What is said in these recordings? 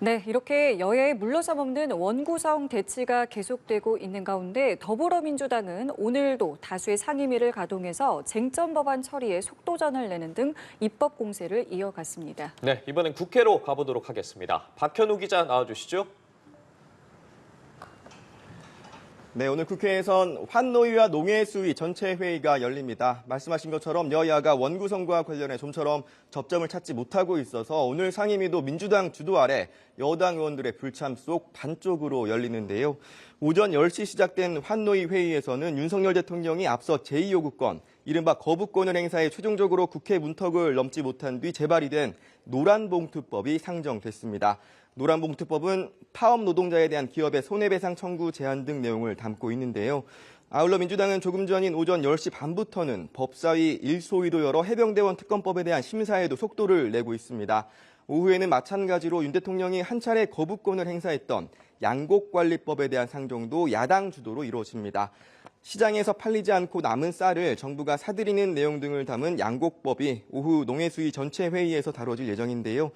네, 이렇게 여야에 물러서 먹는 원구성 대치가 계속되고 있는 가운데 더불어민주당은 오늘도 다수의 상임위를 가동해서 쟁점 법안 처리에 속도전을 내는 등 입법 공세를 이어갔습니다. 네, 이번엔 국회로 가보도록 하겠습니다. 박현우 기자 나와주시죠. 네, 오늘 국회에선 환노위와 농해수위 전체 회의가 열립니다. 말씀하신 것처럼 여야가 원구성과 관련해 좀처럼 접점을 찾지 못하고 있어서 오늘 상임위도 민주당 주도 아래 여당 의원들의 불참 속 반쪽으로 열리는데요. 오전 10시 시작된 환노위 회의에서는 윤석열 대통령이 앞서 제2요구권, 이른바 거부권을 행사해 최종적으로 국회 문턱을 넘지 못한 뒤 재발이 된 노란봉투법이 상정됐습니다. 노란봉투법은 파업 노동자에 대한 기업의 손해배상 청구 제한 등 내용을 담고 있는데요. 아울러 민주당은 조금 전인 오전 10시 반부터는 법사위 일소위도 열어 해병대원 특검법에 대한 심사에도 속도를 내고 있습니다. 오후에는 마찬가지로 윤 대통령이 한 차례 거부권을 행사했던 양곡관리법에 대한 상정도 야당 주도로 이루어집니다. 시장에서 팔리지 않고 남은 쌀을 정부가 사들이는 내용 등을 담은 양곡법이 오후 농해수위 전체 회의에서 다뤄질 예정인데요.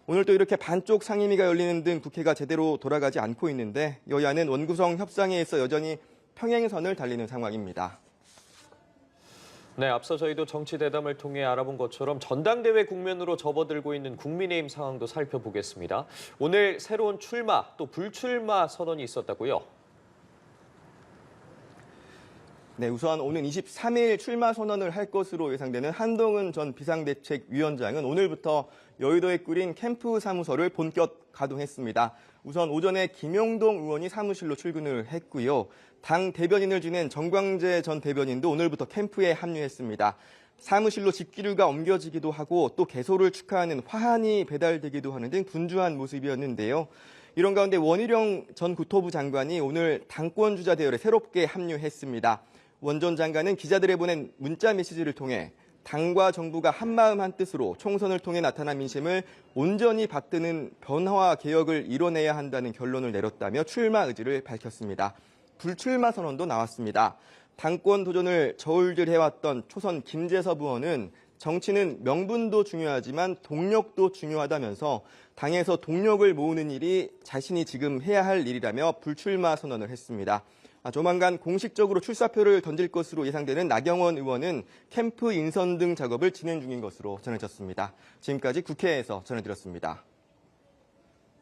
오늘 또 이렇게 반쪽 상임위가 열리는 등 국회가 제대로 돌아가지 않고 있는데 여야는 원구성 협상에서 여전히 평행선을 달리는 상황입니다. 네, 앞서 저희도 정치 대담을 통해 알아본 것처럼 전당대회 국면으로 접어들고 있는 국민의힘 상황도 살펴보겠습니다. 오늘 새로운 출마 또 불출마 선언이 있었다고요? 네, 우선 오는 23일 출마 선언을 할 것으로 예상되는 한동훈 전 비상대책위원장은 오늘부터 여의도에 꾸린 캠프 사무소를 본격 가동했습니다. 우선 오전에 김용동 의원이 사무실로 출근을 했고요. 당 대변인을 지낸 정광재 전 대변인도 오늘부터 캠프에 합류했습니다. 사무실로 집기류가 옮겨지기도 하고 또 개소를 축하하는 화환이 배달되기도 하는 등 분주한 모습이었는데요. 이런 가운데 원희룡 전 국토부 장관이 오늘 당권 주자 대열에 새롭게 합류했습니다. 원 전 장관은 기자들에 보낸 문자 메시지를 통해 당과 정부가 한마음 한뜻으로 총선을 통해 나타난 민심을 온전히 받드는 변화와 개혁을 이뤄내야 한다는 결론을 내렸다며 출마 의지를 밝혔습니다. 불출마 선언도 나왔습니다. 당권 도전을 저울질해왔던 초선 김재섭 의원은 정치는 명분도 중요하지만 동력도 중요하다면서 당에서 동력을 모으는 일이 자신이 지금 해야 할 일이라며 불출마 선언을 했습니다. 조만간 공식적으로 출사표를 던질 것으로 예상되는 나경원 의원은 캠프 인선 등 작업을 진행 중인 것으로 전해졌습니다. 지금까지 국회에서 전해드렸습니다.